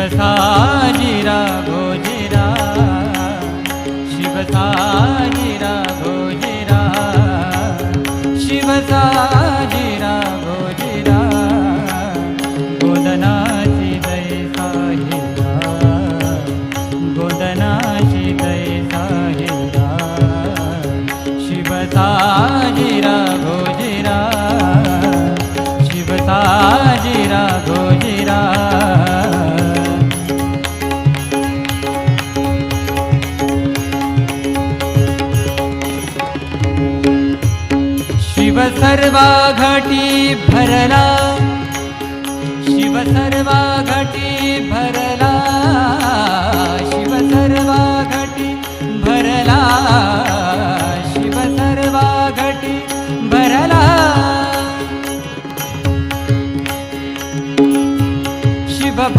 शिवसाजीरा गोजिरा, शिवसाजीरा गोजिरा, शिवसाजीरा गोजिरा, गोदनाची दैसा हिरा, गोदनाची दैसा हिरा, शिवसाजीरा गोजिरा, शिवसाजीरा गोजिरा. शिव सर्वा घटी भरला, शिव सर्वा घटी